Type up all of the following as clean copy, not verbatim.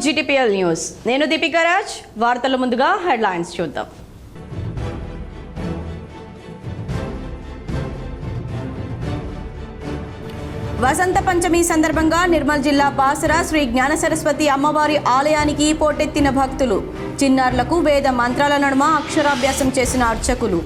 GTPL news. నేను దీపికా రాజ్. వార్తల ముందుగా హెడ్లైన్స్ చూద్దాం. వసంత పంచమి సందర్భంగా నిర్మల్ జిల్లా బాసర శ్రీ జ్ఞాన సరస్వతి అమ్మవారి ఆలయానికి పోటెత్తిన భక్తులు. చిన్నారులకు వేద మంత్రాల నడుమ అక్షరాభ్యాసం చేసిన అర్చకులు.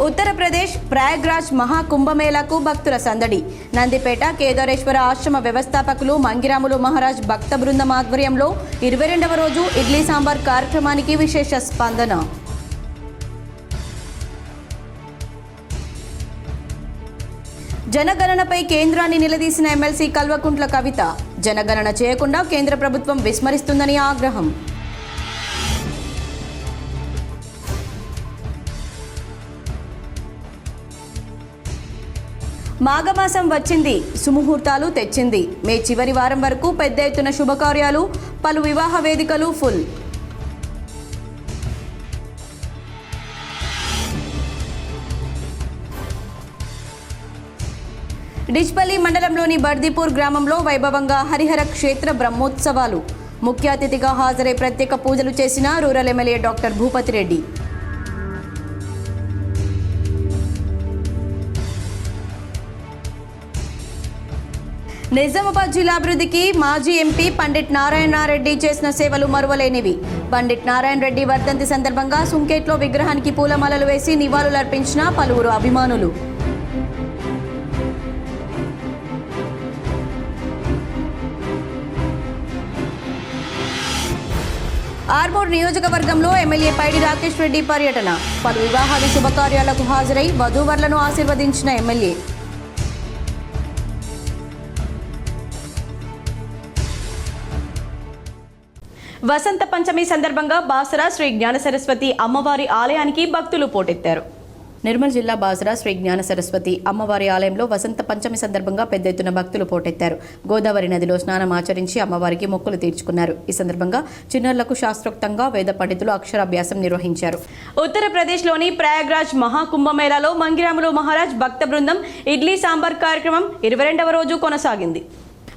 ఉత్తరప్రదేశ్ ప్రయాగ్రాజ్ మహాకుంభమేళాకు భక్తుల సందడి. నందిపేట కేదారేశ్వర ఆశ్రమ వ్యవస్థాపకులు మంగిరాములు మహారాజ్ భక్త బృందం ఆధ్వర్యంలో 22వ రోజు ఇడ్లీ సాంబార్ కార్యక్రమానికి విశేష స్పందన. జనగణనపై కేంద్రాన్ని నిలదీసిన ఎమ్మెల్సీ కల్వకుంట్ల కవిత. జనగణన చేయకుండా కేంద్ర ప్రభుత్వం విస్మరిస్తుందని ఆగ్రహం. మాఘమాసం వచ్చింది, సుముహూర్తాలు తెచ్చింది. మే చివరి వారం వరకు పెద్ద ఎత్తున శుభకార్యాలు, పలు వివాహ వేదికలు ఫుల్. డిచ్పల్లి మండలంలోని బర్దీపూర్ గ్రామంలో వైభవంగా హరిహర క్షేత్ర బ్రహ్మోత్సవాలు. ముఖ్య అతిథిగా హాజరై ప్రత్యేక పూజలు చేసిన rural MLA doctor Bhupathi Reddy. Nizamabad జిల్లా అభివృద్ధికి మాజీ ఎంపీ పండిట్ నారాయణ రెడ్డి చేసిన సేవలు మరువలేనివి. పండిట్ నారాయణ రెడ్డి వర్ధంతి సందర్భంగా సుంకేట్లో విగ్రహానికి పూలమాలలు వేసి నివాళులర్పించిన పలువురు అభిమానులు. ఆర్మూర్ నియోజకవర్గంలో ఎమ్మెల్యే పైడి రాకేష్ రెడ్డి పర్యటన. పలు వివాహాది శుభకార్యాలకు హాజరై వధూవరులను ఆశీర్వదించిన ఎమ్మెల్యే. వసంత పంచమి సందర్భంగా బాసర శ్రీ జ్ఞాన సరస్వతి అమ్మవారి ఆలయానికి భక్తులు పోటెత్తారు. నిర్మల్ జిల్లా బాసర శ్రీ జ్ఞాన సరస్వతి అమ్మవారి ఆలయంలో వసంత పంచమి సందర్భంగా పెద్ద ఎత్తున భక్తులు పోటెత్తారు. గోదావరి నదిలో స్నానం ఆచరించి అమ్మవారికి మొక్కులు తీర్చుకున్నారు. ఈ సందర్భంగా చిన్నారులకు శాస్త్రోక్తంగా వేద పండితులు అక్షరాభ్యాసం నిర్వహించారు. ఉత్తరప్రదేశ్లోని ప్రయాగ్రాజ్ మహాకుంభమేళాలో మంగిరాములు మహారాజ్ భక్త బృందం ఇడ్లీ సాంబార్ కార్యక్రమం 22వ రోజు కొనసాగింది.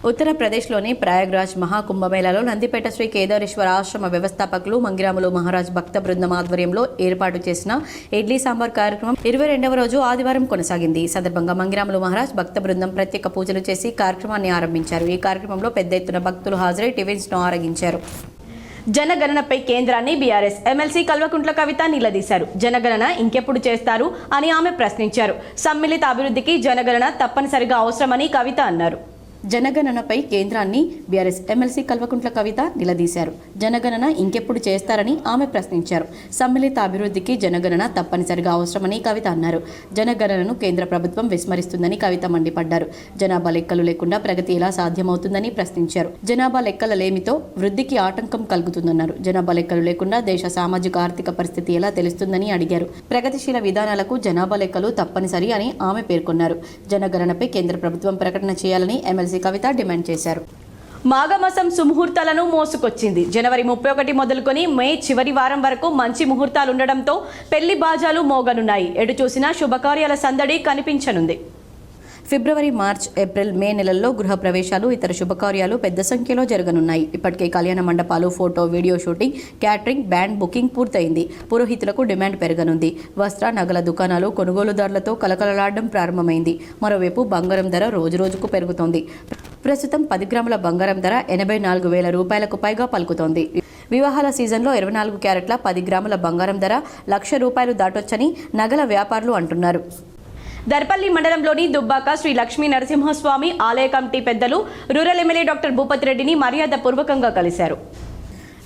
ఉత్తరప్రదేశ్లోని ప్రయాగ్రాజ్ మహాకుంభమేళాలో నందిపేట శ్రీ కేదారేశ్వర ఆశ్రమ వ్యవస్థాపకులు మంగిరాములు మహారాజ్ భక్త బృందం ఆధ్వర్యంలో ఏర్పాటు చేసిన ఇడ్లీ సాంబార్ కార్యక్రమం 22వ రోజు ఆదివారం కొనసాగింది. ఈ సందర్భంగా మంగిరాములు మహారాజ్ భక్త బృందం ప్రత్యేక పూజలు చేసి కార్యక్రమాన్ని ఆరంభించారు. ఈ కార్యక్రమంలో పెద్ద ఎత్తున భక్తులు హాజరై టిఫిన్స్ ను ఆరగించారు. జనగణనపై కేంద్రాన్ని బీఆర్ఎస్ ఎమ్మెల్సీ కల్వకుంట్ల కవిత నిలదీశారు. జనగణన ఇంకెప్పుడు చేస్తారు అని ఆమె ప్రశ్నించారు. సమ్మిళిత అభివృద్ధికి జనగణన తప్పనిసరిగా అవసరమని కవిత అన్నారు. జనగణనపై కేంద్రాన్ని బీఆర్ఎస్ ఎమ్మెల్సీ కల్వకుంట్ల కవిత నిలదీశారు. జనగణన ఇంకెప్పుడు చేస్తారని ఆమె ప్రశ్నించారు. సమ్మిళిత అభివృద్ధికి జనగణన తప్పనిసరిగా అవసరమని కవిత అన్నారు. జనగణనను కేంద్ర ప్రభుత్వం విస్మరిస్తుందని కవిత మండిపడ్డారు. జనాభా లెక్కలు లేకుండా ప్రగతి ఎలా సాధ్యమవుతుందని ప్రశ్నించారు. జనాభా లెక్కల లేమితో వృద్ధికి ఆటంకం కలుగుతుందన్నారు. జనాభా లెక్కలు లేకుండా దేశ సామాజిక ఆర్థిక పరిస్థితి ఎలా తెలుస్తుందని అడిగారు. ప్రగతిశీల విధానాలకు జనాభా లెక్కలు తప్పనిసరి అని ఆమె పేర్కొన్నారు. జనగణనపై కేంద్ర ప్రభుత్వం ప్రకటన చేయాలని ఎమ్మెల్సీ కవిత డిమాండ్ చేశారు. మాఘమాసం సుముహూర్తాలను మోసుకొచ్చింది. జనవరి 31 మొదలుకొని మే చివరి వారం వరకు మంచి ముహూర్తాలుండడంతో పెళ్లి బాజాలు మోగనున్నాయి. ఎటు చూసినా శుభకార్యాల సందడి కనిపించనుంది. ఫిబ్రవరి, మార్చ్, ఏప్రిల్, మే నెలల్లో గృహ ప్రవేశాలు, ఇతర శుభకార్యాలు పెద్ద సంఖ్యలో జరగనున్నాయి. ఇప్పటికే కళ్యాణ మండపాలు, photo, video shooting, catering, band booking పూర్తయింది. పురోహితులకు డిమాండ్ పెరగనుంది. వస్త్ర, నగల దుకాణాలు కొనుగోలుదారులతో కలకలలాడడం ప్రారంభమైంది. మరోవైపు బంగారం ధర రోజురోజుకు పెరుగుతోంది. ప్రస్తుతం 10 గ్రాముల బంగారం ధర 84,000 రూపాయలకు పైగా పలుకుతోంది. వివాహాల సీజన్లో 24 క్యారెట్ల 10 గ్రాముల బంగారం ధర ₹1,00,000 దాటొచ్చని నగల వ్యాపారులు అంటున్నారు. దర్పల్లి మండలంలోని దుబ్బాక శ్రీ లక్ష్మీ నరసింహస్వామి ఆలయ కమిటీ పెద్దలు రూరల్ ఎమ్మెల్యే డాక్టర్ భూపతి రెడ్డిని మర్యాదపూర్వకంగా కలిశారు.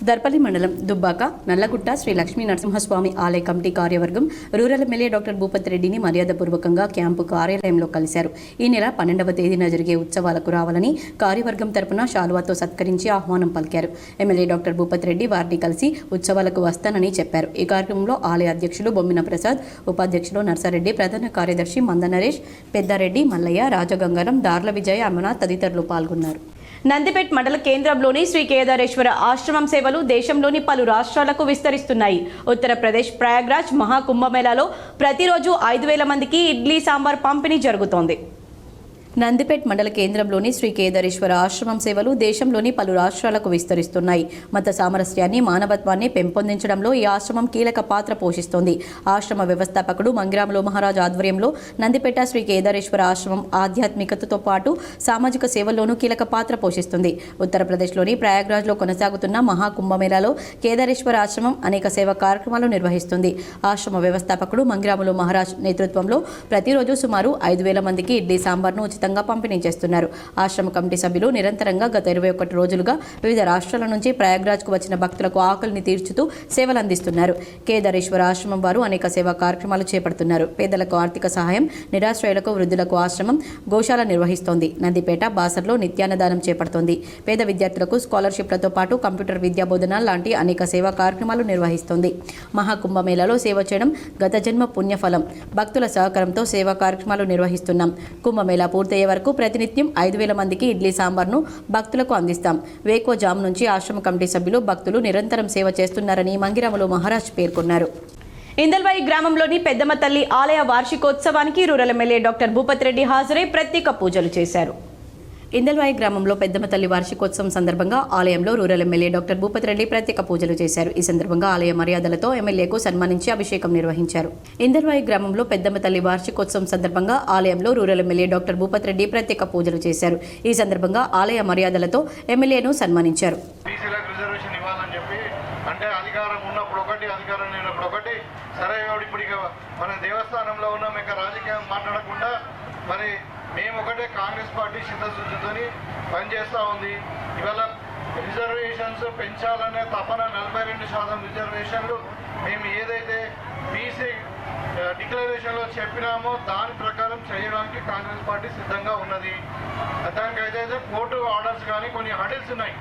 దర్పల్లి మండలం దుబ్బాక నల్లగుట్ట శ్రీ లక్ష్మీ నరసింహస్వామి ఆలయ కమిటీ కార్యవర్గం రూరల్ ఎమ్మెల్యే డాక్టర్ భూపతి రెడ్డిని మర్యాదపూర్వకంగా క్యాంపు కార్యాలయంలో కలిశారు. ఈ నెల 12వ తేదీన జరిగే ఉత్సవాలకు రావాలని కార్యవర్గం తరపున శాలువాతో సత్కరించి ఆహ్వానం పలికారు. ఎమ్మెల్యే డాక్టర్ భూపతి రెడ్డి వారిని కలిసి ఉత్సవాలకు వస్తానని చెప్పారు. ఈ కార్యక్రమంలో ఆలయ అధ్యక్షులు బొమ్మిన ప్రసాద్, ఉపాధ్యక్షులు నర్సారెడ్డి, ప్రధాన కార్యదర్శి మంద నరేష్, పెద్దారెడ్డి, మల్లయ్య, రాజగంగారం, దార్ల విజయ, అమనాథ్ తదితరులు పాల్గొన్నారు. నందిపేట్ మండల కేంద్రంలోని శ్రీ కేదారేశ్వర ఆశ్రమం సేవలు దేశంలోని పలు రాష్ట్రాలకు విస్తరిస్తున్నాయి. ఉత్తరప్రదేశ్ ప్రయాగ్రాజ్ మహాకుంభమేళాలో ప్రతిరోజు 5,000 మందికి ఇడ్లీ సాంబార్ పంపిణీ జరుగుతోంది. నందిపేట్ మండల కేంద్రంలోని శ్రీ కేదారేశ్వర ఆశ్రమం సేవలు దేశంలోని పలు రాష్ట్రాలకు విస్తరిస్తున్నాయి. మత సామరస్యాన్ని, మానవత్వాన్ని పెంపొందించడంలో ఈ ఆశ్రమం కీలక పాత్ర పోషిస్తోంది. ఆశ్రమ వ్యవస్థాపకుడు మంగ్రాములు మహారాజ్ ఆధ్వర్యంలో నందిపేట శ్రీ కేదారేశ్వర ఆశ్రమం ఆధ్యాత్మికతతో పాటు సామాజిక సేవల్లోనూ కీలక పాత్ర పోషిస్తుంది. ఉత్తరప్రదేశ్లోని ప్రయాగ్రాజ్లో కొనసాగుతున్న మహాకుంభమేళాలో కేదారేశ్వర ఆశ్రమం అనేక సేవా కార్యక్రమాలు నిర్వహిస్తుంది. ఆశ్రమ వ్యవస్థాపకుడు మంగ్రాములు మహారాజ్ నేతృత్వంలో ప్రతిరోజు సుమారు 5,000 మందికి ఇడ్లీ సాంబార్ను పంపిణీ చేస్తున్నారు. ఆశ్రమ కమిటీ సభ్యులు నిరంతరంగా గత 21 రోజులుగా వివిధ రాష్ట్రాల నుంచి ప్రయాగ్రాజ్కు వచ్చిన భక్తులకు ఆకలిని తీర్చుతూ సేవలు అందిస్తున్నారు. కేదారేశ్వర ఆశ్రమం వారు అనేక సేవా కార్యక్రమాలు చేపడుతున్నారు. పేదలకు ఆర్థిక సహాయం, నిరాశ్రయులకు, వృద్ధులకు ఆశ్రమం గోశాల నిర్వహిస్తోంది. నందిపేట, బాసర్లో నిత్యాన్నదానం చేపడుతోంది. పేద విద్యార్థులకు స్కాలర్షిప్లతో పాటు కంప్యూటర్ విద్యా బోధన లాంటి అనేక సేవా కార్యక్రమాలు నిర్వహిస్తోంది. మహాకుంభమేళాలో సేవ చేయడం గత జన్మ పుణ్యఫలం. భక్తుల సహకారంతో సేవా కార్యక్రమాలు నిర్వహిస్తున్నాం. కుంభమేళా పూర్తయ్యే వరకు ప్రతినిత్యం 5,000 మందికి ఇడ్లీ సాంబార్ను భక్తులకు అందిస్తాం. వేకువ జాము నుంచి ఆశ్రమ కమిటీ సభ్యులు, భక్తులు నిరంతరం సేవ చేస్తున్నారని మంగిరాములు మహారాజ్ పేర్కొన్నారు. ఇందల్వాయి గ్రామంలోని పెద్దమ్మ తల్లి ఆలయ వార్షికోత్సవానికి rural MLA doctor Bhupat Reddy హాజరై ప్రత్యేక పూజలు చేశారు. ఇందల్వాయి గ్రామంలో పెద్దమ్మ తల్లి వార్షికోత్సవం సందర్భంగా ఆలయంలో rural MLA doctor Bhupat Reddy ప్రత్యేక పూజలు చేశారు. ఈ సందర్భంగా ఆలయ మర్యాదలతో ఎమ్మెల్యేకు సన్మానించి అభిషేకం నిర్వహించారు. ఇందల్వాయి గ్రామంలో పెద్దమ్మ తల్లి వార్షికోత్సవం సందర్భంగా ఆలయంలో rural MLA doctor Bhupat Reddy ప్రత్యేక పూజలు చేశారు. ఈ సందర్భంగా ఆలయ మర్యాదలతో ఎమ్మెల్యేను సన్మానించారు. అంటే అధికారం ఉన్నప్పుడు ఒకటి, అధికారం లేనప్పుడు ఒకటి. సరే, ఇప్పుడు మన దేవస్థానంలో ఉన్నాం, ఇక రాజకీయం మాట్లాడకుండా మరి మేము ఒకటే కాంగ్రెస్ పార్టీ చిత్తశుద్ధితో పనిచేస్తూ ఉంది. ఇవాళ రిజర్వేషన్స్ పెంచాలనే తపన 42% రిజర్వేషన్లు మేము ఏదైతే బీసీ డిక్లరేషన్లో చెప్పినామో దాని ప్రకారం చేయడానికి కాంగ్రెస్ పార్టీ సిద్ధంగా ఉన్నది. దానికైతే కోర్టు ఆర్డర్స్ కానీ కొన్ని హడిల్స్ ఉన్నాయి.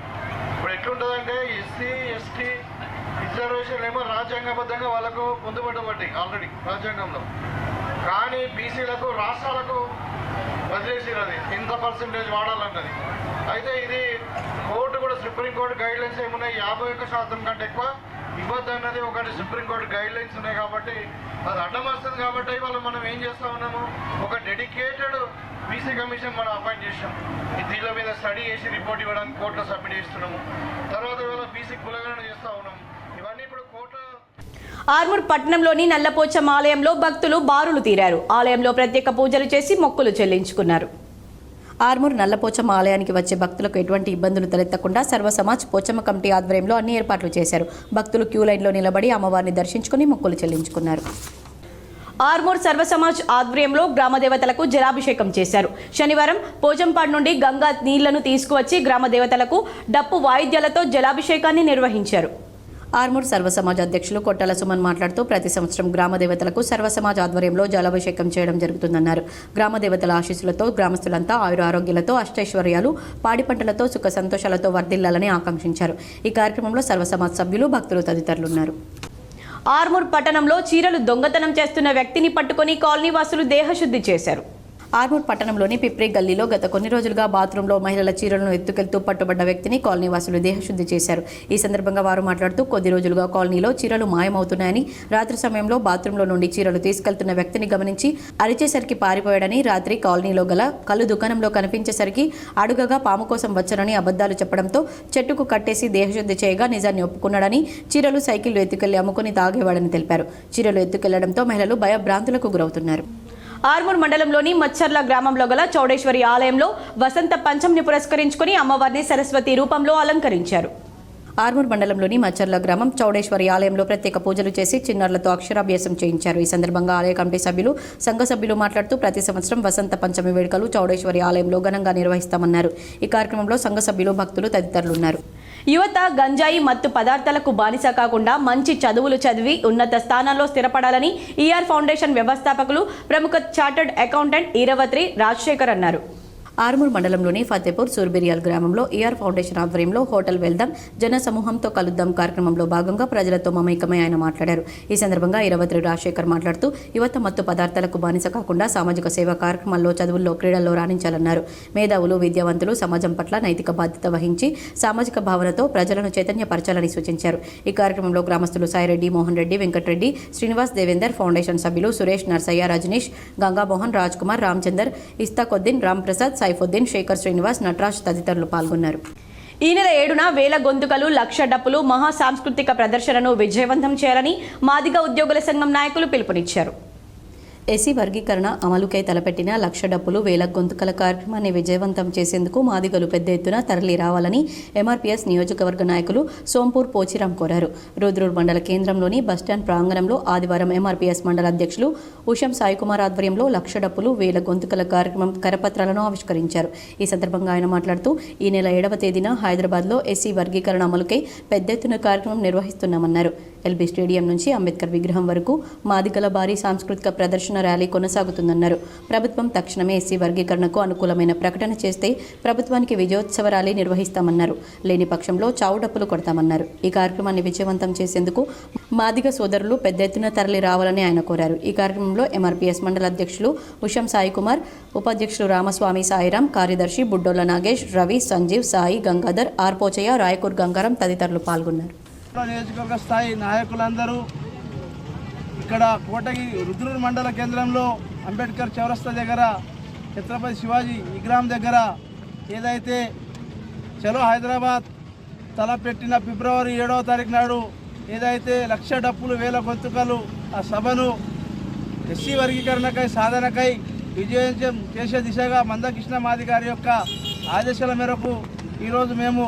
ఇప్పుడు ఎట్లుంటుందంటే ఎస్సీ, ఎస్టీ రిజర్వేషన్లు ఏమో రాజ్యాంగబద్ధంగా వాళ్ళకు పొందుపడబడ్డాయి ఆల్రెడీ రాజ్యాంగంలో. కానీ బీసీలకు, రాష్ట్రాలకు వదిలేసినది ఎంత పర్సెంటేజ్ వాడాలన్నది. అయితే ఇది కోర్టు కూడా, సుప్రీంకోర్టు గైడ్లైన్స్ ఏమున్నాయి, 51% కంటే ఎక్కువ ఇవ్వద్దు అన్నది ఒకటి సుప్రీంకోర్టు గైడ్లైన్స్ ఉన్నాయి. కాబట్టి అది అడ్డం వస్తుంది. కాబట్టి ఇవాళ మనం ఏం చేస్తూ ఉన్నాము, ఒక డెడికేటెడ్ బీసీ కమిషన్ మనం అపాయింట్ చేసాం. దీనిల మీద స్టడీ చేసి రిపోర్ట్ ఇవ్వడానికి కోర్టులో సబ్మిట్ చేస్తున్నాము. తర్వాత ఇవాళ బీసీ కులగణన చేస్తూ ఉన్నాము. ఇవన్నీ ఇప్పుడు కోర్టు. ఆర్మూర్ పట్టణంలోని నల్లపోచమ్మ ఆలయంలో భక్తులు బారులు తీరారు. ఆలయంలో ప్రత్యేక పూజలు చేసి మొక్కులు చెల్లించుకున్నారు. ఆర్మూర్ నల్లపోచమ్మ ఆలయానికి వచ్చే భక్తులకు ఎటువంటి ఇబ్బందులు తలెత్తకుండా సర్వసమాజ్ పోచమ్మ కమిటీ ఆధ్వర్యంలో అన్ని ఏర్పాట్లు చేశారు. భక్తులు క్యూ లైన్లో నిలబడి అమ్మవారిని దర్శించుకుని మొక్కులు చెల్లించుకున్నారు. ఆర్మూర్ సర్వసమాజ్ ఆధ్వర్యంలో గ్రామదేవతలకు జలాభిషేకం చేశారు. శనివారం పోచంపాడు నుండి గంగా నీళ్లను తీసుకువచ్చి గ్రామదేవతలకు డప్పు వాయిద్యాలతో జలాభిషేకాన్ని నిర్వహించారు. ఆర్మూర్ సర్వసమాజ్ అధ్యక్షులు కొట్టాల సుమన్ మాట్లాడుతూ ప్రతి సంవత్సరం గ్రామదేవతలకు సర్వసమాజ్ ఆధ్వర్యంలో జలాభిషేకం చేయడం జరుగుతుందన్నారు. గ్రామదేవతల ఆశీస్సులతో గ్రామస్తులంతా ఆయురారోగ్యాలతో, అష్టైశ్వర్యాలు, పాడి పంటలతో సుఖ సంతోషాలతో వర్ధిల్లాలని ఆకాంక్షించారు. ఈ కార్యక్రమంలో సర్వసమాజ్ సభ్యులు, భక్తులు తదితరులున్నారు. ఆర్మూర్ పట్టణంలో చీరలు దొంగతనం చేస్తున్న వ్యక్తిని పట్టుకొని కాలనీవాసులు దేహశుద్ధి చేశారు. ఆర్మూర్ పట్టణంలోని పిప్రి గల్లీలో గత కొన్ని రోజులుగా బాత్రూంలో మహిళల చీరలను ఎత్తుకెళ్తూ పట్టుబడ్డ వ్యక్తిని కాలనీవాసులు దేహశుద్ధి చేశారు. ఈ సందర్భంగా వారు మాట్లాడుతూ కొద్ది రోజులుగా కాలనీలో చీరలు మాయమవుతున్నాయని, రాత్రి సమయంలో బాత్రూంలో నుండి చీరలు తీసుకెళ్తున్న వ్యక్తిని గమనించి అరిచేసరికి పారిపోయాడని, రాత్రి కాలనీలో గల కళ్ళు దుకాణంలో కనిపించేసరికి అడుగగా పాము కోసం వచ్చారని అబద్ధాలు చెప్పడంతో చెట్టుకు కట్టేసి దేహశుద్ధి చేయగా నిజాన్ని ఒప్పుకున్నాడని, చీరలు సైకిళ్లు ఎత్తుకెళ్లి అమ్ముకుని తాగేవాడని తెలిపారు. చీరలు ఎత్తుకెళ్లడంతో మహిళలు భయభ్రాంతులకు గురవుతున్నారు. ఆర్మూర్ మండలంలోని మచ్చర్ల గ్రామంలో గల చౌడేశ్వరి ఆలయంలో వసంత పంచమిని పురస్కరించుకుని అమ్మవారిని సరస్వతి రూపంలో అలంకరించారు. ఆర్మూర్ మండలంలోని మచ్చర్ల గ్రామం చౌడేశ్వరి ఆలయంలో ప్రత్యేక పూజలు చేసి చిన్నారులతో అక్షరాభ్యాసం చేయించారు. ఈ సందర్భంగా ఆలయ కమిటీ సభ్యులు, సంఘ సభ్యులు మాట్లాడుతూ ప్రతి సంవత్సరం వసంత పంచమి వేడుకలు చౌడేశ్వరి ఆలయంలో ఘనంగా నిర్వహిస్తామన్నారు. ఈ కార్యక్రమంలో సంఘ సభ్యులు, భక్తులు తదితరులున్నారు. యువత గంజాయి మత్తు పదార్థాలకు బానిస కాకుండా మంచి చదువులు చదివి ఉన్నత స్థానాల్లో స్థిరపడాలని ఈఆర్ ఫౌండేషన్ వ్యవస్థాపకులు, ప్రముఖ చార్టర్డ్ అకౌంటెంట్ ఈరవత్రి రాజశేఖర్ అన్నారు. ఆర్మూర్ మండలంలోని ఫతేపూర్ సూర్బిరియాల్ గ్రామంలో ఈఆర్ ఫౌండేషన్ ఆధ్వర్యంలో హోటల్ వెళ్దాం జన సమూహంతో కలుద్దాం కార్యక్రమంలో భాగంగా ప్రజలతో మమేకమై ఆయన మాట్లాడారు. ఈ సందర్భంగా ఇరవత్రి రాజశేఖర్ మాట్లాడుతూ యువత మత్తు పదార్థాలకు బానిస కాకుండా సామాజిక సేవా కార్యక్రమాల్లో చదువుల్లో క్రీడల్లో రాణించాలన్నారు. మేధావులు విద్యావంతులు సమాజం పట్ల నైతిక బాధ్యత వహించి సామాజిక భావనతో ప్రజలను చైతన్యపరచాలని సూచించారు. ఈ కార్యక్రమంలో గ్రామస్తులు సాయిరెడ్డి, మోహన్ రెడ్డి, వెంకటరెడ్డి, శ్రీనివాస్, దేవేందర్, ఫౌండేషన్ సభ్యులు సురేష్, నర్సయ్య, రజనీష్, గంగామోహన్, రాజ్ కుమార్, రామచందర్, ఇస్తాకొద్దీన్, రాంప్రసాద్, సైఫుద్దీన్, శేఖర్, శ్రీనివాస్, నటరాజ్ తదితరులు పాల్గొన్నారు. ఈ నెల 7న వేల గొంతుకలు, లక్ష డప్పులు మహా సాంస్కృతిక ప్రదర్శనను విజయవంతం చేయాలని మాదిగ ఉద్యోగుల సంఘం నాయకులు పిలుపునిచ్చారు. ఎస్సీ వర్గీకరణ అమలుకై తలపెట్టిన లక్ష డప్పులు, వేల గొంతుకల కార్యక్రమాన్ని విజయవంతం చేసేందుకు మాదిగలు పెద్ద ఎత్తున తరలి రావాలని ఎంఆర్పీఎస్ నియోజకవర్గ నాయకులు సోంపూర్ పోచిరాం కోరారు. రుద్రూర్ మండల కేంద్రంలోని బస్టాండ్ ప్రాంగణంలో ఆదివారం ఎంఆర్పీఎస్ మండల అధ్యక్షులు ఉషం సాయికుమార్ ఆధ్వర్యంలో లక్ష డప్పులు, వేల గొంతుకల కార్యక్రమం కరపత్రాలను ఆవిష్కరించారు. ఈ సందర్భంగా ఆయన మాట్లాడుతూ ఈ నెల 7వ తేదీన హైదరాబాద్లో ఎస్సీ వర్గీకరణ అమలుకై పెద్ద ఎత్తున కార్యక్రమం నిర్వహిస్తున్నామన్నారు. ఎల్బీ స్టేడియం నుంచి అంబేద్కర్ విగ్రహం వరకు మాదిగల భారీ సాంస్కృతిక ప్రదర్శన ర్యాలీ కొనసాగుతుందన్నారు. ప్రభుత్వం తక్షణమే ఎస్సీ వర్గీకరణకు అనుకూలమైన ప్రకటన చేస్తే ప్రభుత్వానికి విజయోత్సవ ర్యాలీ నిర్వహిస్తామన్నారు. లేని పక్షంలో చావు డప్పులు కొడతామన్నారు. ఈ కార్యక్రమాన్ని విజయవంతం చేసేందుకు మాదిగ సోదరులు పెద్ద ఎత్తున తరలి రావాలని ఆయన కోరారు. ఈ కార్యక్రమంలో ఎంఆర్పీఎస్ మండల అధ్యక్షులు ఉషం సాయికుమార్, ఉపాధ్యక్షులు రామస్వామి సాయిరాం, కార్యదర్శి బుడ్డోల నాగేష్, రవి, సంజీవ్, సాయి, గంగాధర్, ఆర్పోచయ్య, రాయకూర్ గంగారం తదితరులు పాల్గొన్నారు. నియోజకవర్గ స్థాయి నాయకులందరూ ఇక్కడ కోటగిరి రుద్రూరు మండల కేంద్రంలో అంబేద్కర్ చౌరస్తా దగ్గర ఛత్రపతి శివాజీ విగ్రహం దగ్గర ఏదైతే చలో హైదరాబాద్ తలపెట్టిన ఫిబ్రవరి 7వ తారీఖు నాడు ఏదైతే లక్ష డప్పులు, వేల గొంతుకలు ఆ సభను ఎస్సీ వర్గీకరణకై సాధనకై విజయం చేసే దిశగా మందకృష్ణ మాది గారి యొక్క ఆదేశాల మేరకు ఈరోజు మేము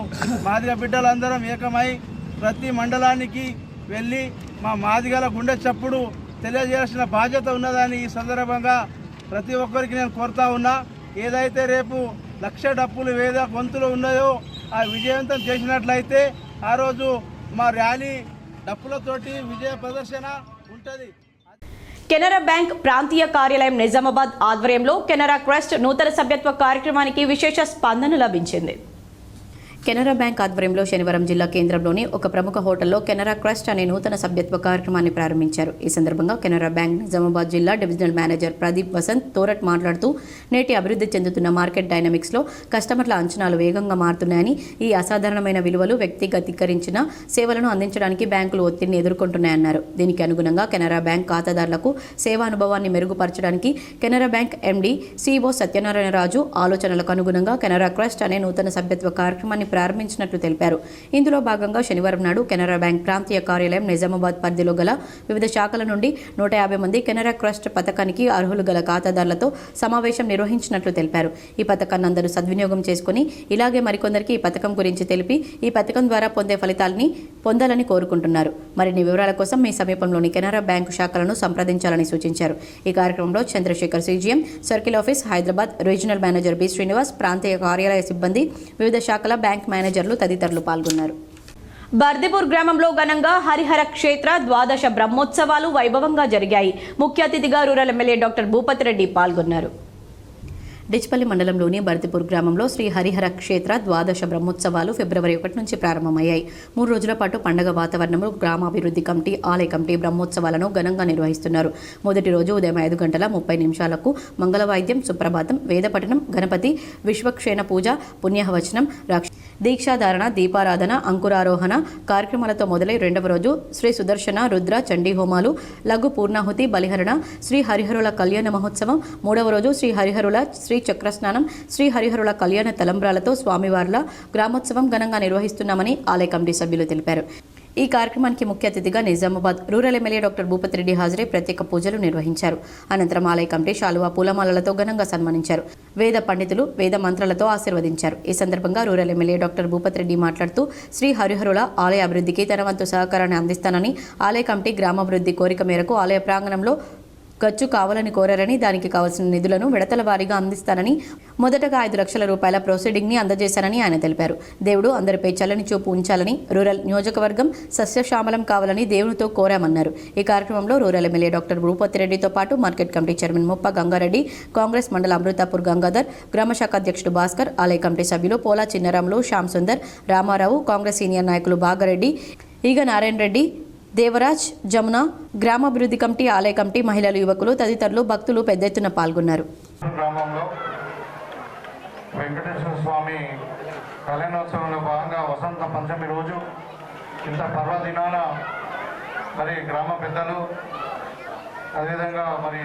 మాదిగ బిడ్డలందరం ఏకమై ప్రతి మండలానికి వెళ్ళి మా మాదిగల గుండె చప్పుడు తెలియజేయాల్సిన బాధ్యత ఉన్నదని ఈ సందర్భంగా ప్రతి ఒక్కరికి నేను కోరుతా ఉన్నా. ఏదైతే రేపు లక్ష డప్పులు, వేల గొంతులు ఉన్నాయో ఆ విజయవంతం చేసినట్లయితే ఆ రోజు మా ర్యాలీ డప్పులతోటి విజయ ప్రదర్శన ఉంటుంది. కెనరా బ్యాంక్ ప్రాంతీయ కార్యాలయం నిజామాబాద్ ఆధ్వర్యంలో కెనరా క్రస్ట్ నూతన సభ్యత్వ కార్యక్రమానికి విశేష స్పందన లభించింది. కెనరా బ్యాంక్ ఆధ్వర్యంలో శనివారం జిల్లా కేంద్రంలోని ఒక ప్రముఖ హోటల్లో కెనరా క్రస్ట్ అనే నూతన సభ్యత్వ కార్యక్రమాన్ని ప్రారంభించారు. ఈ సందర్భంగా కెనరా బ్యాంక్ నిజామాబాద్ జిల్లా డివిజనల్ మేనేజర్ ప్రదీప్ వసంత్ తోరట్ మాట్లాడుతూ నేటి అభివృద్ధి చెందుతున్న మార్కెట్ డైనమిక్స్లో కస్టమర్ల అంచనాలు వేగంగా మారుతున్నాయని, ఈ అసాధారణమైన విలువలు వ్యక్తిగతీకరించిన సేవలను అందించడానికి బ్యాంకులు ఒత్తిడిని ఎదుర్కొంటున్నాయన్నారు. దీనికి అనుగుణంగా కెనరా బ్యాంక్ ఖాతాదారులకు సేవా అనుభవాన్ని మెరుగుపరచడానికి Canara bank MD CEO Satyanarayanaraju ఆలోచనలకు అనుగుణంగా కెనరా క్రస్ట్ అనే నూతన సభ్యత్వ కార్యక్రమాన్ని ప్రారంభించినట్లు తెలిపారు. ఇందులో భాగంగా శనివారం నాడు కెనరా బ్యాంక్ ప్రాంతీయ కార్యాలయం నిజామాబాద్ పరిధిలో గల వివిధ శాఖల నుండి 150 మంది కెనరా క్రస్ట్ పథకానికి అర్హులు గల ఖాతాదారులతో సమావేశం నిర్వహించినట్లు తెలిపారు. ఈ పథకాన్ని అందరూ సద్వినియోగం చేసుకుని ఇలాగే మరికొందరికి ఈ పథకం గురించి తెలిపి ఈ పథకం ద్వారా పొందే ఫలితాలని పొందాలని కోరుకుంటున్నారు. మరిన్ని వివరాల కోసం మీ సమీపంలోని కెనరా బ్యాంకు శాఖలను సంప్రదించాలని సూచించారు. ఈ కార్యక్రమంలో Chandrashekar CGM, circle office Hyderabad regional manager B Srinivas, ప్రాంతీయ కార్యాలయ సిబ్బంది, వివిధ శాఖల బ్యాంక్ మేనేజర్లు తదితరులు పాల్గొన్నారు. బర్దిపూర్ గ్రామంలో ఘనంగా హరిహర క్షేత్ర ద్వాదశ బ్రహ్మోత్సవాలు వైభవంగా జరిగాయి. ముఖ్య అతిథిగా rural MLA doctor Bhupathi Reddy పాల్గొన్నారు. డిచ్పల్లి మండలంలోని బర్దిపూర్ గ్రామంలో శ్రీ హరిహర క్షేత్ర ద్వాదశ బ్రహ్మోత్సవాలు ఫిబ్రవరి 1 నుంచి ప్రారంభమయ్యాయి. 3 రోజుల పాటు పండగ వాతావరణంలో గ్రామాభివృద్ధి కమిటీ, ఆలయ కమిటీ బ్రహ్మోత్సవాలను ఘనంగా నిర్వహిస్తున్నారు. మొదటి రోజు ఉదయం 5:30 మంగళవాయిద్యం, సుప్రభాతం, వేదపఠనం, గణపతి విశ్వక్షేణ పూజ, పుణ్యవచనం, దీక్షాధారణ, దీపారాధన, అంకురారోహణ కార్యక్రమాలతో మొదలై 2వ రోజు శ్రీ సుదర్శన, రుద్ర, చండీ హోమాలు, లఘు పూర్ణాహుతి, బలిహరణ, శ్రీ హరిహరుల కళ్యాణ మహోత్సవం, 3వ రోజు శ్రీ హరిహరుల శ్రీ చక్రస్నానం, శ్రీ హరిహరుల కళ్యాణ తలంబ్రాలతో స్వామివార్ల గ్రామోత్సవం ఘనంగా నిర్వహిస్తున్నామని ఆలయ కమిటీ సభ్యులు తెలిపారు. ఈ కార్యక్రమానికి ముఖ్య అతిథిగా Nizamabad rural MLA doctor Bhupathi Reddy హాజరై ప్రత్యేక పూజలు నిర్వహించారు. అనంతరం ఆలయ కమిటీ శాలువా, పూలమాలలతో ఘనంగా సన్మానించారు. వేద పండితులు వేద మంత్రాలతో ఆశీర్వదించారు. ఈ సందర్భంగా rural MLA doctor Bhupathi Reddy మాట్లాడుతూ శ్రీ హరిహరుల ఆలయ అభివృద్ధికి తన వంతు సహకారాన్ని అందిస్తానని, ఆలయ కమిటీ గ్రామాభివృద్ధి కోరిక మేరకు ఆలయ ప్రాంగణంలో ఖర్చు కావాలని కోరారని దానికి కావాల్సిన నిధులను విడతల వారీగా అందిస్తానని మొదటగా 5 లక్షల రూపాయల ప్రొసీడింగ్ని అందజేశారని ఆయన తెలిపారు. దేవుడు అందరిపై చల్లని చూపు ఉంచాలని, రూరల్ నియోజకవర్గం సస్యశ్యామలం కావాలని దేవునితో కోరామన్నారు. ఈ కార్యక్రమంలో రూరల్ ఎమ్మెల్యే డాక్టర్ భూపతిరెడ్డితో పాటు మార్కెట్ కమిటీ చైర్మన్ ముప్ప గంగారెడ్డి, కాంగ్రెస్ మండల అమృతాపూర్ గంగాధర్, గ్రామ శాఖ అధ్యక్షుడు భాస్కర్, ఆలయ కమిటీ సభ్యులు పోలా చిన్నరాములు, శ్యామ్ సుందర్, రామారావు, కాంగ్రెస్ సీనియర్ నాయకులు బాగారెడ్డి, ఈగ నారాయణ రెడ్డి, దేవరాజ్, జమున, గ్రామాభివృద్ధి కమిటీ, ఆలయ కమిటీ, మహిళలు, యువకులు తదితరులు భక్తులు పెద్ద ఎత్తున పాల్గొన్నారు. గ్రామంలో వెంకటేశ్వర స్వామి కళ్యాణోత్సవంలో భాగంగా వసంత పంచమి రోజు ఇంత పర్వదినాన మరి గ్రామ పెద్దలు, అదేవిధంగా మరి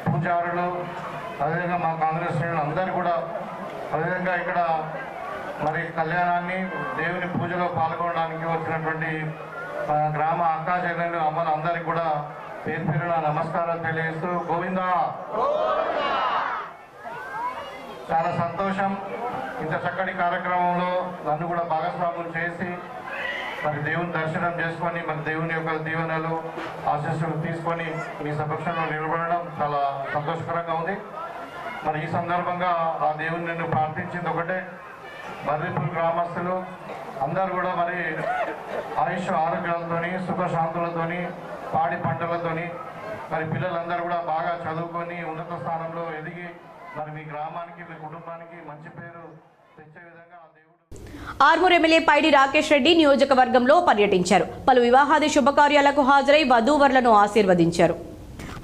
పూజారులు, అదేవిధంగా మా కాంగ్రెస్ శ్రేణులు అందరూ కూడా అదేవిధంగా ఇక్కడ మరి కళ్యాణాన్ని దేవుని పూజలో పాల్గొనడానికి వచ్చినటువంటి గ్రామ అక్కా చెల్లెలు అమ్మలు అందరికీ కూడా పేరు పేరున నమస్కారాలు తెలియజేస్తూ గోవిందా. చాలా సంతోషం. ఇంత చక్కటి కార్యక్రమంలో నన్ను కూడా భాగస్వాములు చేసి మరి దేవుని దర్శనం చేసుకొని మరి దేవుని యొక్క దీవెనలు ఆశీస్సులు తీసుకొని మీ సమక్షంలో నిలబడడం చాలా సంతోషకరంగా ఉంది. మరి ఈ సందర్భంగా ఆ దేవుని నేను ప్రార్థించింది ఒకటే, మర్రిపూర్ గ్రామస్తులు అందరూ కూడా మరి ఆయుష్ ఆరోగ్యాలతోని, సుఖశాంతులతోని, పాడి పంటలతోని మరి పిల్లలందరూ కూడా బాగా చదువుకొని ఉన్నత స్థానంలో ఎదిగి మరి మీ గ్రామానికి, మీ కుటుంబానికి మంచి పేరు తెచ్చే విధంగా ఆ దేవుడు. ఆర్మూర్ ఎమ్మెల్యే పైడి రాకేష్ రెడ్డి నియోజకవర్గంలో పర్యటించారు. పలు వివాహాది శుభకార్యాలకు హాజరై వధూవరులను ఆశీర్వదించారు.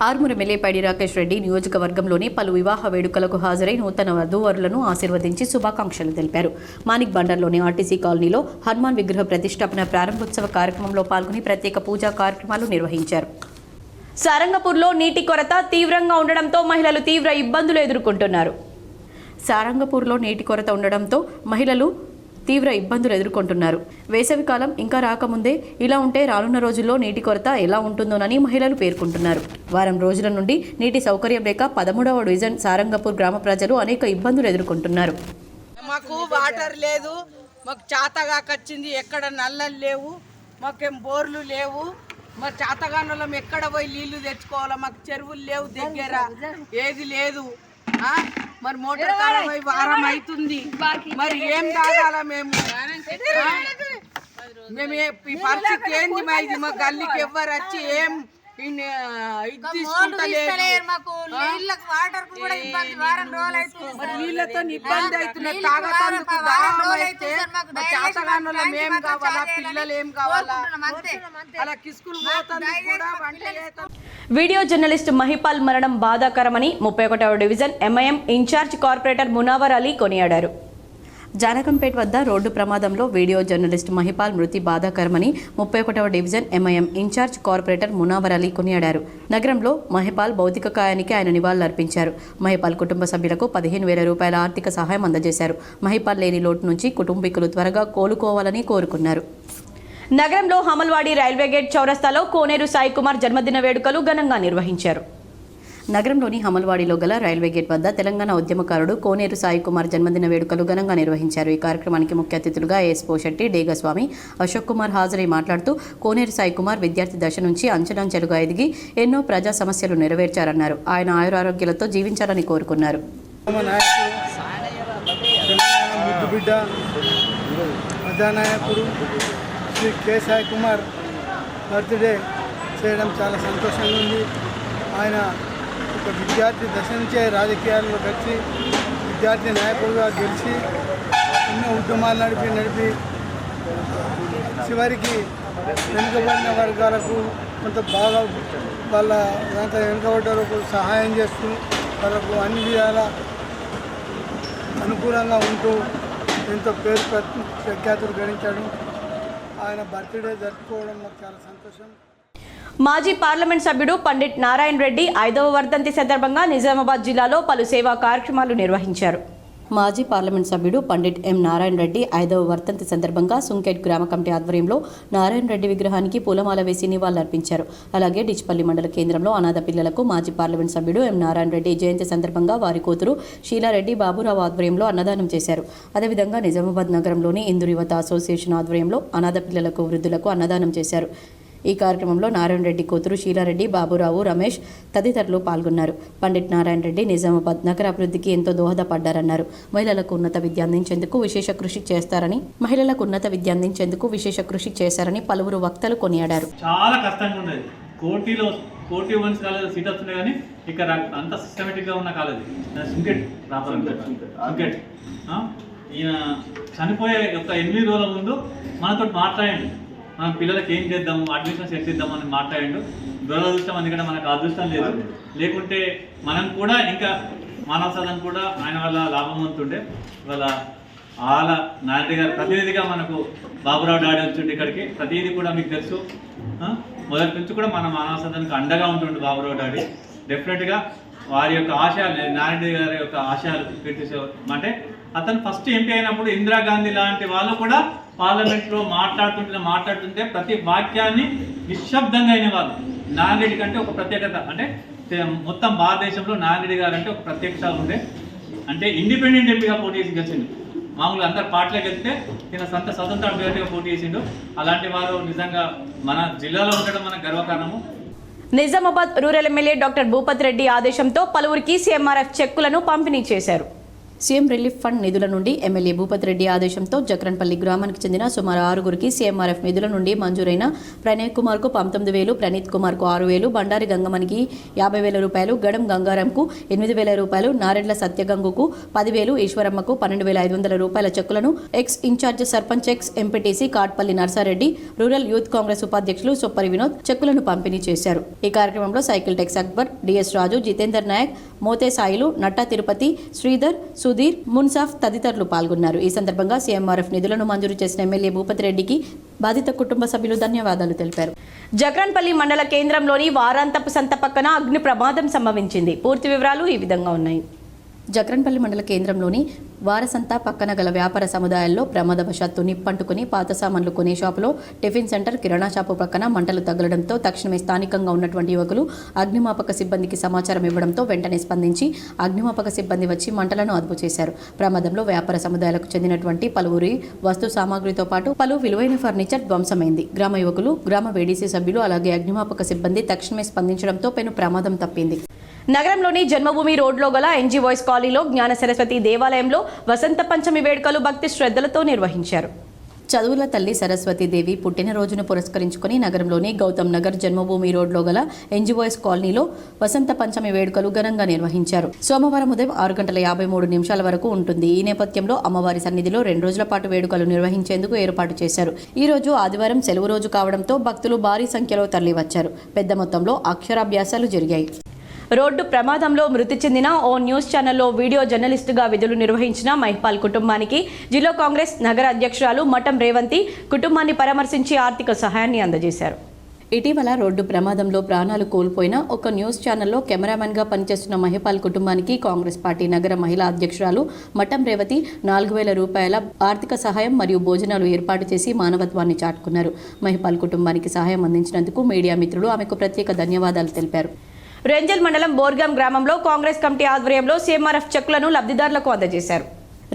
ఆర్మూర్ ఎమ్మెల్యే పైడి రాకేష్ రెడ్డి నియోజకవర్గంలోని పలు వివాహ వేడుకలకు హాజరై నూతన వధూవరులను ఆశీర్వదించి శుభాకాంక్షలు తెలిపారు. మానిక్ బండర్లోని ఆర్టీసీ కాలనీలో హనుమాన్ విగ్రహ ప్రతిష్టాపన ప్రారంభోత్సవ కార్యక్రమంలో పాల్గొని ప్రత్యేక పూజా కార్యక్రమాలు నిర్వహించారు. సారంగపూర్లో నీటి కొరత తీవ్రంగా ఉండడంతో మహిళలు తీవ్ర ఇబ్బందులు ఎదుర్కొంటున్నారు. సారంగపూర్లో నీటి కొరత ఉండడంతో మహిళలు తీవ్ర ఇబ్బందులు ఎదుర్కొంటున్నారు. వేసవికాలం ఇంకా రాకముందే ఇలా ఉంటే రానున్న రోజుల్లో నీటి కొరత ఎలా ఉంటుందోనని మహిళలు పేర్కొంటున్నారు. వారం రోజుల నుండి నీటి సౌకర్యం లేక 13వ డివిజన్ సారంగపూర్ గ్రామ ప్రజలు అనేక ఇబ్బందులు ఎదుర్కొంటున్నారు. మాకు వాటర్ లేదు, మాకు చాతగాకొచ్చింది, ఎక్కడ నల్లలు లేవు, మాకేం బోర్లు లేవు, మా చాతగానులం ఎక్కడ పోయి నీళ్లు తెచ్చుకోవాలా, మాకు చెరువులు లేవు దగ్గర, ఏది లేదు. మరి మోటార్ కాడ పోయి వారం అవుతుంది, మరి ఏం తాగాల మేము? మేము ఈ పరిస్థితి ఏంది? మా ఇది మా గల్లీకి ఎవ్వరు వచ్చి ఏం నీళ్ళతో ఇబ్బంది అవుతున్నది, తాగటానికి దాహం అయితే చాతగానులం ఏం కావాలా, పిల్లలు ఏం కావాలా, అలా కిస్కులు పోతుంది కూడా వంట. వీడియో జర్నలిస్ట్ మహిపాల్ మరణం బాధాకరమని 31వ division MIM in charge corporator Munawar Ali కొనియాడారు. జానకంపేట్ వద్ద రోడ్డు ప్రమాదంలో వీడియో జర్నలిస్ట్ మహిపాల్ మృతి బాధాకరమని 31వ division MIM in charge corporator Munawar Ali కొనియాడారు. నగరంలో మహిపాల్ భౌతిక కాయానికి ఆయన నివాళులర్పించారు. మహిపాల్ కుటుంబ సభ్యులకు 15,000 రూపాయల ఆర్థిక సహాయం అందజేశారు. మహిపాల్ లేని లోటు నుంచి కుటుంబీకులు త్వరగా కోలుకోవాలని కోరుకున్నారు. నగరంలో హమల్వాడి రైల్వే గేట్ చౌరస్తాలో కోనేరు సాయి కుమార్ జన్మదిన వేడుకలు ఘనంగా నిర్వహించారు. నగరంలోని హమల్వాడిలో గల రైల్వే గేట్ వద్ద తెలంగాణ ఉద్యమకారుడు కోనేరు సాయి కుమార్ జన్మదిన వేడుకలు ఘనంగా నిర్వహించారు. ఈ కార్యక్రమానికి ముఖ్య అతిథులుగా ఏఎస్ పోషెట్టి, డేగస్వామి, అశోక్ కుమార్ హాజరై మాట్లాడుతూ కోనేరు సాయి కుమార్ విద్యార్థి దశ నుంచి అంచెలంచెలుగా ఎదిగి ఎన్నో ప్రజా సమస్యలు నెరవేర్చారన్నారు. ఆయన ఆయురారోగ్యాలతో జీవించాలని కోరుకున్నారు. శ్రీ కె సాయి కుమార్ బర్త్డే చేయడం చాలా సంతోషంగా ఉంది. ఆయన ఒక విద్యార్థి దశ నుంచే రాజకీయాల్లో వచ్చి విద్యార్థి నాయకుడిగా గెలిచి ఎన్నో ఉద్యమాలు నడిపి చివరికి వెనుకబడిన వర్గాలకు కొంత బాగా వాళ్ళ దాంట్లో వెనుకబడ్డలకు సహాయం చేస్తూ వాళ్ళకు అన్ని విధాల అనుకూలంగా ఉంటూ ఎంతో పేరు ప్రఖ్యాతులు గణించాడు. ఆయన బర్త్డే జరుపుకోవడం నాకు చాలా సంతోషం. మాజీ పార్లమెంట్ సభ్యుడు పండిట్ నారాయణ రెడ్డి 5వ వర్ధంతి సందర్భంగా నిజామాబాద్ జిల్లాలో పలు సేవా కార్యక్రమాలు నిర్వహించారు. మాజీ పార్లమెంట్ సభ్యుడు పండిట్ ఎం నారాయణ రెడ్డి 5వ వర్ధంతి సందర్భంగా సుంకేట్ గ్రామ కమిటీ ఆధ్వర్యంలో నారాయణ రెడ్డి విగ్రహానికి పూలమాల వేసి నివాళులర్పించారు. అలాగే డిచ్పల్లి మండల కేంద్రంలో అనాథ పిల్లలకు మాజీ పార్లమెంట్ సభ్యుడు ఎం నారాయణ రెడ్డి జయంతి సందర్భంగా వారి కూతురు షీలారెడ్డి బాబురావు ఆధ్వర్యంలో అన్నదానం చేశారు. అదేవిధంగా నిజామాబాద్ నగరంలోని హిందూ యువత అసోసియేషన్ ఆధ్వర్యంలో అనాథ పిల్లలకు, వృద్ధులకు అన్నదానం చేశారు. ఈ కార్యక్రమంలో నారాయణ రెడ్డి కూతురు శీలారెడ్డి, బాబురావు, రమేష్ తదితరులు పాల్గొన్నారు. పండిట్ నారాయణ రెడ్డి నిజామాబాద్ నగర అభివృద్ధికి ఎంతో దోహదపడ్డారన్నారు. మహిళలకు ఉన్నత విద్య అందించేందుకు విశేష కృషి చేశారని పలువురు వక్తలు కొనియాడారు. చాలా కష్టంగా ఉండేది. కోటి ఉమెన్స్ కాలేజ్ సీట్ వస్తున్నాయి కానీ ఇక్కడ అంత సిస్టమేటిక్గా ఉన్న కాలేజ్ సుంకెట్ ఈయన చనిపోయే ఒక 8 రోజుల ముందు మనతో మాట్లాడండి, మనం పిల్లలకి ఏం చేద్దాము, అడ్మిషన్ సెట్ చేద్దామని మాట్లాడండు. దురదృష్టం ఎందుకంటే మనకు అదృష్టం లేదు, లేకుంటే మనం కూడా ఇంకా మానవ సదన్ కూడా ఆయన వల్ల లాభం అవుతుండే. ఇవాళ నారాయణ గారు ప్రతినిధిగా మనకు బాబురావు డాడీ వచ్చిండే ఇక్కడికి. ప్రతిదీ కూడా మీకు తెలుసు, మొదటి నుంచి కూడా మన మానవ సదన్కి అండగా ఉంటుండే బాబురావు డాడీ. డెఫినెట్గా వారి యొక్క ఆశయాలు, నారాయణ గారి యొక్క ఆశయాలు అంటే అతను ఫస్ట్ ఎంపీ అయినప్పుడు ఇందిరాగాంధీ లాంటి వాళ్ళు కూడా పార్లమెంట్లో మాట్లాడుతుంటే ప్రతి వాక్యాన్ని నిశ్శబ్దంగా అయిన వాళ్ళు. నారాయణ రెడ్డి కంటే ఒక ప్రత్యేకత, అంటే మొత్తం భారతదేశంలో నారాయణ రెడ్డి గారు అంటే ఒక ప్రత్యేకత ఉండే. అంటే ఇండిపెండెంట్ ఎంపీగా పోటీ చేసి గెలిచిండు. మామూలుగా అందరు పార్టీలోకి వెళ్తే ఈయన స్వతంత్ర అభ్యర్థిగా పోటీ చేసిండు. అలాంటి వారు నిజంగా మన జిల్లాలో ఉండడం మన గర్వకారణము. Nizamabad rural MLA doctor Bhupat Reddy ఆదేశంతో పలువురికి సీఎంఆర్ఎఫ్ చెక్కులను పంపిణీ చేశారు. సీఎం రిలీఫ్ ఫండ్ నిధుల నుండి ఎమ్మెల్యే భూపత్ రెడ్డి ఆదేశంతో జక్రన్పల్లి గ్రామానికి చెందిన సుమారు 6గురికి సీఎంఆర్ఎఫ్ నిధుల నుండి మంజూరైన ప్రణయ్ కుమార్కు 19,000, ప్రణీత్ కుమార్కు 6,000, బండారి గంగమ్మనికి 50,000 రూపాయలు, గడం గంగారంకు 8,000 రూపాయలు, నారెడ్ల సత్యగంగుకు 10,000, ఈశ్వరమ్మకు 12,500 రూపాయల చెక్కులను ex in charge sarpanch, ex MPTC Katpalli Narsareddy, rural youth Congress ఉపాధ్యక్షులు సొప్పరి వినోద్ చెక్కులను పంపిణీ చేశారు. ఈ కార్యక్రమంలో సైకిల్ టెక్స్ అక్బర్, డిఎస్ రాజు, జితేందర్ నాయక్, మోతే సాయిలు, నట్టా తిరుపతి, శ్రీధర్, సుధీర్, మున్సాఫ్ తదితరులు పాల్గొన్నారు. ఈ సందర్భంగా సీఎంఆర్ఎఫ్ నిధులను మంజూరు చేసిన ఎమ్మెల్యే భూపత్ రెడ్డికి బాధిత కుటుంబ సభ్యులు ధన్యవాదాలు తెలిపారు. జక్రన్పల్లి మండల కేంద్రంలోని వారాంతపు సంత పక్కన అగ్ని ప్రమాదం సంభవించింది. పూర్తి వివరాలు ఈ విధంగా ఉన్నాయి. జక్రన్పల్లి మండల కేంద్రంలోని వారసంత పక్కన గల వ్యాపార సముదాయాల్లో ప్రమాదవశాత్తు నిప్పంటుకుని పాత సామాన్లు కొనే షాపులో టిఫిన్ సెంటర్, కిరాణా షాపు పక్కన మంటలు తగలడంతో తక్షణమే స్థానికంగా ఉన్నటువంటి యువకులు అగ్నిమాపక సిబ్బందికి సమాచారం ఇవ్వడంతో వెంటనే స్పందించి అగ్నిమాపక సిబ్బంది వచ్చి మంటలను అదుపు చేశారు. ప్రమాదంలో వ్యాపార సముదాయాలకు చెందినటువంటి పలువురి వస్తు సామాగ్రితో పాటు పలు విలువైన ఫర్నిచర్ ధ్వంసమైంది. గ్రామ యువకులు, గ్రామ వేడీసీ సభ్యులు అలాగే అగ్నిమాపక సిబ్బంది తక్షణమే స్పందించడంతో పెను ప్రమాదం తప్పింది. నగరంలోని జన్మభూమి రోడ్లో గల ఎన్జీ వాయిస్ కాలనీలో జ్ఞాన సరస్వతి దేవాలయంలో వసంత పంచమి వేడుకలు భక్తి శ్రద్ధలతో నిర్వహించారు. చదువుల తల్లి సరస్వతీదేవి పుట్టినరోజును పురస్కరించుకుని నగరంలోని గౌతమ్ నగర్ జన్మభూమి రోడ్లో గల ఎన్జీ వాయిస్ కాలనీలో వసంత పంచమి వేడుకలు ఘనంగా నిర్వహించారు. సోమవారం ఉదయం 6:53 వరకు ఉంటుంది. ఈ నేపథ్యంలో అమ్మవారి సన్నిధిలో 2 రోజుల పాటు వేడుకలు నిర్వహించేందుకు ఏర్పాటు చేశారు. ఈ రోజు ఆదివారం సెలవు రోజు కావడంతో భక్తులు భారీ సంఖ్యలో తరలివచ్చారు. పెద్ద మొత్తంలో అక్షరాభ్యాసాలు జరిగాయి. రోడ్డు ప్రమాదంలో మృతి చెందిన ఓ న్యూస్ ఛానల్లో వీడియో జర్నలిస్టుగా విధులు నిర్వహించిన మహిపాల్ కుటుంబానికి జిల్లా కాంగ్రెస్ నగర అధ్యక్షురాలు మఠం రేవంతి కుటుంబాన్ని పరామర్శించి ఆర్థిక సహాయాన్ని అందజేశారు. ఇటీవల రోడ్డు ప్రమాదంలో ప్రాణాలు కోల్పోయిన ఒక న్యూస్ ఛానల్లో కెమెరామెన్గా పనిచేస్తున్న మహిపాల్ కుటుంబానికి కాంగ్రెస్ పార్టీ నగర మహిళా అధ్యక్షురాలు మఠం రేవతి 4,000 రూపాయల ఆర్థిక సహాయం మరియు భోజనాలు ఏర్పాటు చేసి మానవత్వాన్ని చాటుకున్నారు. మహిపాల్ కుటుంబానికి సహాయం అందించినందుకు మీడియా మిత్రులు ఆమెకు ప్రత్యేక ధన్యవాదాలు తెలిపారు. రెంజల్ మండలం బోర్గాం గ్రామంలో కాంగ్రెస్ కమిటీ ఆధ్వర్యంలో సీఎంఆర్ఎఫ్ చెక్కులను లబ్ధిదారులకు అందజేశారు.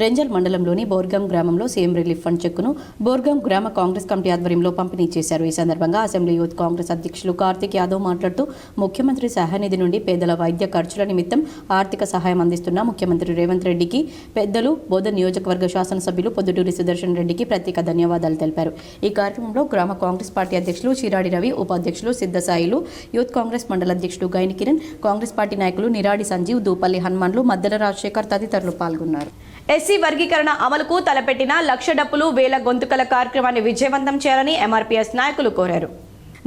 రెంజల్ మండలంలోని బోర్గాం గ్రామంలో సీఎం రిలీఫ్ ఫండ్ చెక్కును బోర్గాం గ్రామ కాంగ్రెస్ కమిటీ ఆధ్వర్యంలో పంపిణీ చేశారు. ఈ సందర్భంగా అసెంబ్లీ యూత్ కాంగ్రెస్ అధ్యక్షులు కార్తిక్ యాదవ్ మాట్లాడుతూ ముఖ్యమంత్రి సహాయనిధి నుండి పేదల వైద్య ఖర్చుల నిమిత్తం ఆర్థిక సహాయం అందిస్తున్న ముఖ్యమంత్రి రేవంత్ రెడ్డికి, పెద్దలు బోధన్ నియోజకవర్గ శాసనసభ్యులు పొద్దుటూరి సుదర్శన్ రెడ్డికి ప్రత్యేక ధన్యవాదాలు తెలిపారు. ఈ కార్యక్రమంలో గ్రామ కాంగ్రెస్ పార్టీ అధ్యక్షులు చిరాడి రవి, ఉపాధ్యక్షులు సిద్ధసాయిలు, యూత్ కాంగ్రెస్ మండల అధ్యక్షుడు గైని కిరణ్, కాంగ్రెస్ పార్టీ నాయకులు నిరాడి సంజీవ్, దూపల్లి హనుమాన్లు, మద్దెల రాజశేఖర్ తదితరులు పాల్గొన్నారు. ఎస్సీ వర్గీకరణ అమలుకు తలపెట్టిన 1,00,000 డప్పులు 1,000 గొంతుకల కార్యక్రమాన్ని విజయవంతం చేయాలని ఎంఆర్పీఎస్ నాయకులు కోరారు.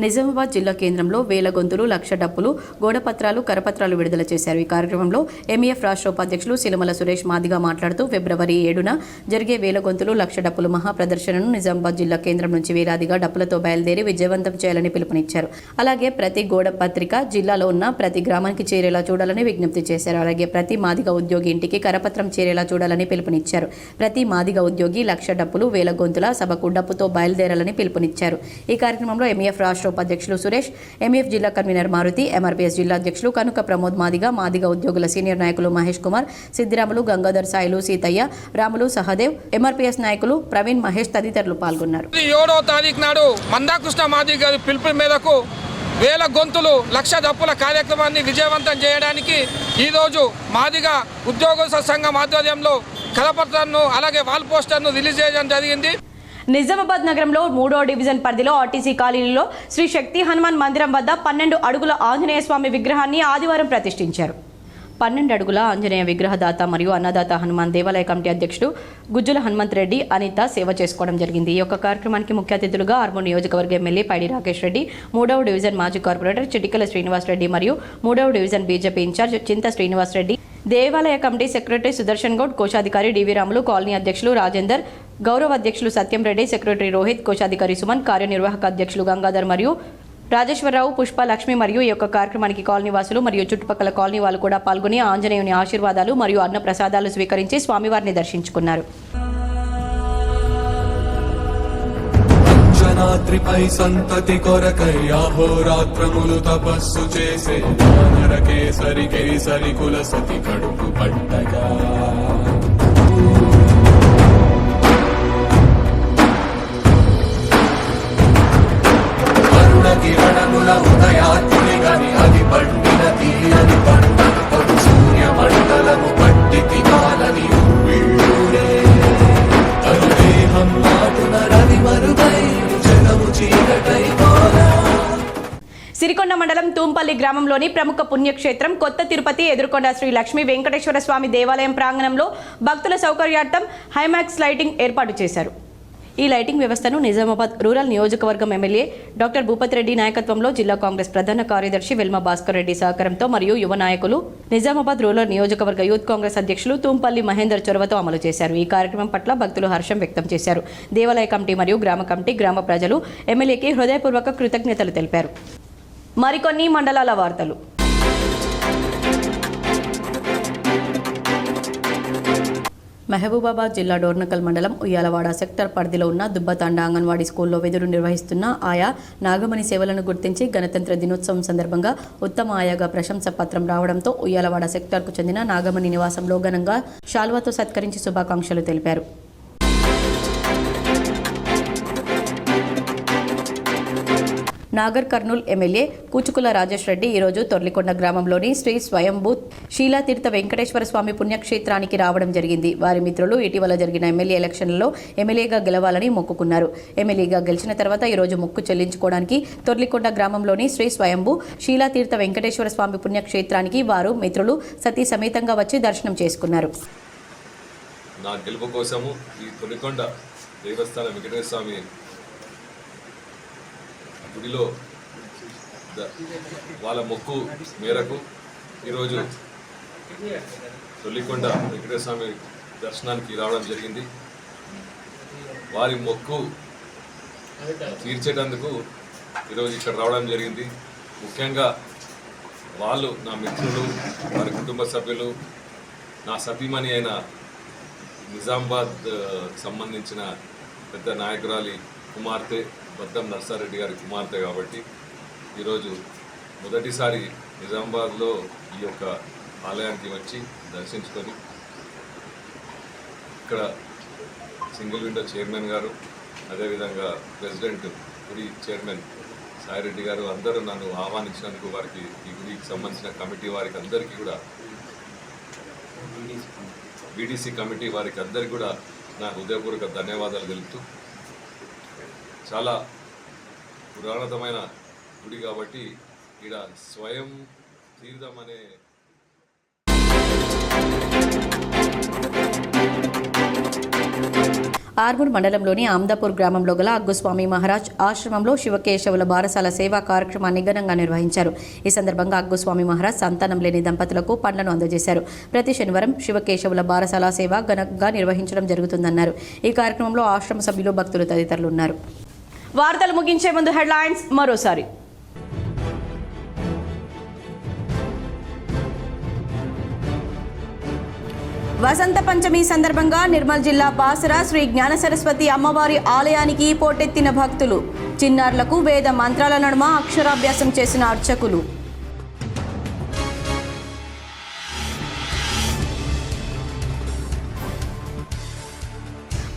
నిజామాబాద్ జిల్లా కేంద్రంలో 1,000 గొంతులు, 1,00,000 డప్పులు, గోడపత్రాలు, కరపత్రాలు విడుదల చేశారు. ఈ కార్యక్రమంలో ఎంఈఎఫ్ రాష్ట్ర ఉపాధ్యక్షులు సిలమల సురేష్ మాదిగా మాట్లాడుతూ ఫిబ్రవరి 7న జరిగే 1,000 గొంతులు, 1,00,000 డప్పులు మహా ప్రదర్శనను నిజామాబాద్ జిల్లా కేంద్రం నుంచి వేలాదిగా డప్పులతో బయలుదేరి విజయవంతం చేయాలని పిలుపునిచ్చారు. అలాగే ప్రతి గోడ పత్రిక జిల్లాలో ఉన్న ప్రతి గ్రామానికి చేరేలా చూడాలని విజ్ఞప్తి చేశారు. అలాగే ప్రతి మాదిగ ఉద్యోగి ఇంటికి కరపత్రం చేరేలా చూడాలని పిలుపునిచ్చారు. ప్రతి మాదిగ ఉద్యోగి 1,00,000 డప్పులు, 1,000 గొంతుల సభకు డప్పుతో బయలుదేరాలని పిలుపునిచ్చారు. ఈ కార్యక్రమంలో ఎంఈఎఫ్ రాష్ట్ర ఉపాధ్యక్షులు సురేష్, ఎంఎఫ్ జిల్లా కన్వీనర్ మారుతి, ఎంఆర్పీఎస్ జిల్లా అధ్యక్షులు కనుక ప్రమోద్ మాదిగ ఉద్యోగుల సీనియర్ నాయకులు మహేష్ కుమార్, సిద్దిరాములు, గంగాధర్, సాయిలు, సీతయ్య, రాములు, సహదేవ్, ఎంఆర్పీఎస్ నాయకులు ప్రవీణ్, మహేష్ తదితరులు పాల్గొన్నారు. 7వ తారీఖు నాడు మందాకృష్ణ మాదిగ గారి పిలుపు మేరకు వేల గొంతులు లక్ష దప్పుల కార్యక్రమాన్ని విజయవంతం చేయడానికి ఈరోజు మాదిగ ఉద్యోగ సంఘం ఆధ్వర్యంలో కరపత్రాన్ని అలాగే వాల్ పోస్టర్ను రిలీజ్ చేయడం జరిగింది. నిజామాబాద్ నగరంలో 3వ డివిజన్ పరిధిలో ఆర్టీసీ కాలనీలో శ్రీ శక్తి హనుమాన్ మందిరం వద్ద 12 అడుగుల ఆంజనేయ స్వామి విగ్రహాన్ని ఆదివారం ప్రతిష్ఠించారు. 12 అడుగుల ఆంజనేయ విగ్రహదాత మరియు అన్నదాత హనుమాన్ దేవాలయ కమిటీ అధ్యక్షుడు గుజ్జుల హనుమంత్ రెడ్డి, అనిత సేవ చేసుకోవడం జరిగింది. ఈ యొక్క కార్యక్రమానికి ముఖ్య అతిథులుగా ఆర్మూర్ నియోజకవర్గ ఎమ్మెల్యే పైడి రాకేష్ రెడ్డి, 3వ డివిజన్ మాజీ కార్పొరేటర్ చిటికల శ్రీనివాస్ రెడ్డి మరియు 3వ డివిజన్ బీజేపీ ఇన్ఛార్జ్ చింత శ్రీనివాస్ రెడ్డి, దేవాలయ కమిటీ సెక్రటరీ సుదర్శన్ గౌడ్, కోశాధికారి డివి రాములు, కాలనీ అధ్యక్షులు రాజేందర్, గౌరవ అధ్యక్షులు సత్యం రెడ్డి, సెక్రటరీ రోహిత్, కోశాధికారి సుమన్, కార్యనిర్వాహక అధ్యక్షులు గంగాధర్ మరియు రాజేశ్వరరావు, పుష్ప, లక్ష్మి మరియు ఈ యొక్క కార్యక్రమానికి కాలనీ వాసులు మరియు చుట్టుపక్కల కాలనీ వాళ్ళు కూడా పాల్గొని ఆంజనేయుని ఆశీర్వాదాలు మరియు అన్న ప్రసాదాలు స్వీకరించి స్వామివారిని దర్శించుకున్నారు. అంజనాద్రిపై సంతతి కొరకై అహోరాత్రములు తపస్సు చేసే నరకేసరి కేసరి కుల సతి కడుపు పట్టగా కిరణముల ఉదయాత్రి గని అది పండిన తీయని పంటను కొడు సూర్య మండలము పట్టికి కాలని ఊళ్ళూరే తరుదేహం నాటున రవి మరుగై జగము చీకటై పోరా. సిరికొండ మండలం తూంపల్లి గ్రామంలోని ప్రముఖ పుణ్యక్షేత్రం కొత్త తిరుపతి ఎదుర్కొండ శ్రీ లక్ష్మీ వెంకటేశ్వర స్వామి దేవాలయం ప్రాంగణంలో భక్తుల సౌకర్యార్థం హైమాక్స్ లైటింగ్ ఏర్పాటు చేశారు. ఈ లైటింగ్ వ్యవస్థను నిజామాబాద్ రూరల్ నియోజకవర్గం ఎమ్మెల్యే డాక్టర్ భూపతి రెడ్డి నాయకత్వంలో జిల్లా కాంగ్రెస్ ప్రధాన కార్యదర్శి వెల్మ భాస్కర్ రెడ్డి సహకారంతో మరియు యువ నాయకులు నిజామాబాద్ రూరల్ నియోజకవర్గ యూత్ కాంగ్రెస్ అధ్యక్షులు తూంపల్లి మహేందర్ చొరవతో అమలు చేశారు. ఈ కార్యక్రమం పట్ల భక్తులు హర్షం వ్యక్తం చేశారు. దేవాలయ కమిటీ మరియు గ్రామ కమిటీ, గ్రామ ప్రజలు ఎమ్మెల్యేకి హృదయపూర్వక కృతజ్ఞతలు తెలిపారు. మరికొన్ని మండలాల వార్తలు. మహబూబాబాద్ జిల్లా డోర్నకల్ మండలం ఉయ్యాలవాడ సెక్టర్ పరిధిలో ఉన్న దుబ్బతాండా అంగన్వాడీ స్కూల్లో విధులు నిర్వహిస్తున్న ఆయా నాగమణి సేవలను గుర్తించి గణతంత్ర దినోత్సవం సందర్భంగా ఉత్తమ ఆయాగా ప్రశంస పత్రం రావడంతో ఉయ్యాలవాడ సెక్టర్కు చెందిన నాగమణి నివాసంలో ఘనంగా శాల్వాతో సత్కరించి శుభాకాంక్షలు తెలిపారు. నాగర్ కర్నూల్ ఎమ్మెల్యే కూచుకుల రాజేష్ రెడ్డి ఈరోజు తొర్లికొండ గ్రామంలోని శ్రీ స్వయంభూ శీలాతీర్థ వెంకటేశ్వర స్వామి పుణ్యక్షేత్రానికి రావడం జరిగింది. వారి మిత్రులు ఇటీవల జరిగిన ఎమ్మెల్యే ఎలక్షన్లలో ఎమ్మెల్యేగా గెలవాలని మొక్కుకున్నారు. ఎమ్మెల్యేగా గెలిచిన తర్వాత ఈరోజు మొక్కు చెల్లించుకోవడానికి తొర్లికొండ గ్రామంలోని శ్రీ స్వయంభూ శీలాతీర్థ వెంకటేశ్వర స్వామి పుణ్యక్షేత్రానికి వారు మిత్రులు సతీ సమేతంగా వచ్చి దర్శనం చేసుకున్నారు. నా గెలుపు కోసము ఈ తొలికొండ దేవస్థాన వెంకటేశ్వర స్వామి గుడిలో వాళ్ళ మొక్కు మేరకు ఈరోజు తొలికొండ వెంకటేశ్వర స్వామి దర్శనానికి రావడం జరిగింది. వారి మొక్కు తీర్చేటందుకు ఈరోజు ఇక్కడ రావడం జరిగింది. ముఖ్యంగా వాళ్ళు నా మిత్రులు, వారి కుటుంబ సభ్యులు, నా సతీమణి అయిన నిజామాబాద్ సంబంధించిన పెద్ద నాయకురాలి కుమార్తె బద్దం నర్సారెడ్డి గారి కుమార్తె కాబట్టి ఈరోజు మొదటిసారి నిజామాబాద్లో ఈ యొక్క ఆలయానికి వచ్చి దర్శించుకొని ఇక్కడ సింగిల్ విండో చైర్మన్ గారు, అదేవిధంగా ప్రెసిడెంట్ గుడి చైర్మన్ సాయిరెడ్డి గారు అందరూ నన్ను ఆహ్వానించినందుకు వారికి, ఈ గుడికి సంబంధించిన కమిటీ వారికి అందరికీ కూడా, బీడీసీ కమిటీ వారికి అందరికీ కూడా నా హృదయపూర్వక ధన్యవాదాలు తెలుపుతూ, చాలా పురాతనమైన గుడి కాబట్టి ఇక్కడ స్వయం తీర్థం అనే ఆర్మూర్ మండలంలోని ఆమ్దాపూర్ గ్రామంలో గల అగ్గుస్వామి మహారాజ్ ఆశ్రమంలో శివకేశవుల బారసాల సేవా కార్యక్రమాన్ని ఘనంగా నిర్వహించారు. ఈ సందర్భంగా అగ్గుస్వామి మహారాజ్ సంతానం లేని దంపతులకు పండ్లను అందజేశారు. ప్రతి శనివారం శివకేశవుల బారసాల సేవ ఘనంగా నిర్వహించడం జరుగుతుందన్నారు. ఈ కార్యక్రమంలో ఆశ్రమ సభ్యులు, భక్తులు తదితరులు ఉన్నారు. వార్తలు ముగించే ముందు హెడ్లైన్స్ మరోసారి. వసంత పంచమి సందర్భంగా నిర్మల్ జిల్లా బాసర శ్రీ జ్ఞాన సరస్వతి అమ్మవారి ఆలయానికి పోటెత్తిన భక్తులు. చిన్నారులకు వేద మంత్రాల నడుమ అక్షరాభ్యాసం చేసిన అర్చకులు.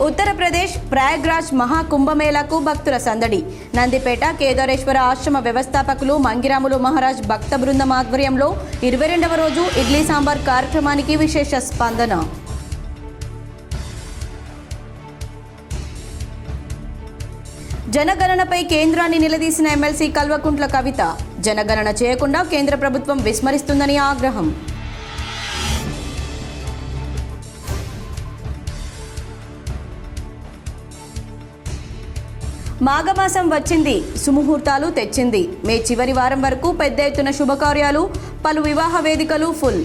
ఉత్తరప్రదేశ్ ప్రయాగ్రాజ్ మహాకుంభమేళాకు భక్తుల సందడి. నందిపేట కేదారేశ్వర ఆశ్రమ వ్యవస్థాపకులు మంగిరాములు మహారాజ్ భక్త బృందం ఆధ్వర్యంలో 22వ రోజు ఇడ్లీ సాంబార్ కార్యక్రమానికి విశేష స్పందన. జనగణనపై కేంద్రాన్ని నిలదీసిన ఎమ్మెల్సీ కల్వకుంట్ల కవిత. జనగణన చేయకుండా కేంద్ర ప్రభుత్వం విస్మరిస్తుందని ఆగ్రహం. మాఘమాసం వచ్చింది, సుముహూర్తాలు తెచ్చింది. మే చివరి వారం వరకు పెద్ద ఎత్తున శుభకార్యాలు, పలు వివాహ వేదికలు ఫుల్.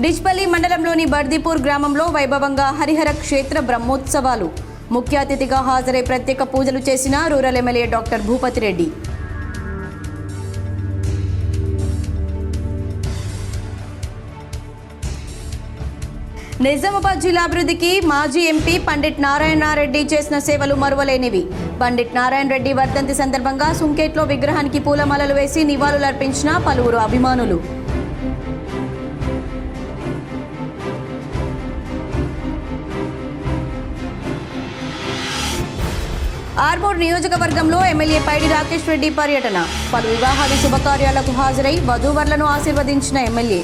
డిచ్పల్లి మండలంలోని బర్దీపూర్ గ్రామంలో వైభవంగా హరిహర క్షేత్ర బ్రహ్మోత్సవాలు. ముఖ్య అతిథిగా హాజరై ప్రత్యేక పూజలు చేసిన rural MLA doctor Bhupathi Reddy. Nizamabad జిల్లా అభివృద్ధికి మాజీ ఎంపీ పండిట్ నారాయణ రెడ్డి చేసిన సేవలు మరువలేనివి. పండిట్ నారాయణ రెడ్డి వర్ధంతి సందర్భంగా సుంకేట్లో విగ్రహానికి పూలమాలలు వేసి నివాళులర్పించిన పలువురు అభిమానులు. ఆర్మూర్ నియోజకవర్గంలో ఎమ్మెల్యే పైడి రాకేష్ రెడ్డి పర్యటన. పలు వివాహాది శుభకార్యాలకు హాజరై వధూవరులను ఆశీర్వదించిన ఎమ్మెల్యే.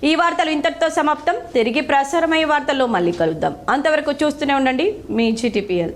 ఈ వార్తలు ఇంతటితో సమాప్తం. తిరిగి ప్రసారమయ్యే వార్తల్లో మళ్ళీ కలుద్దాం. అంతవరకు చూస్తూనే ఉండండి మీ GTPL.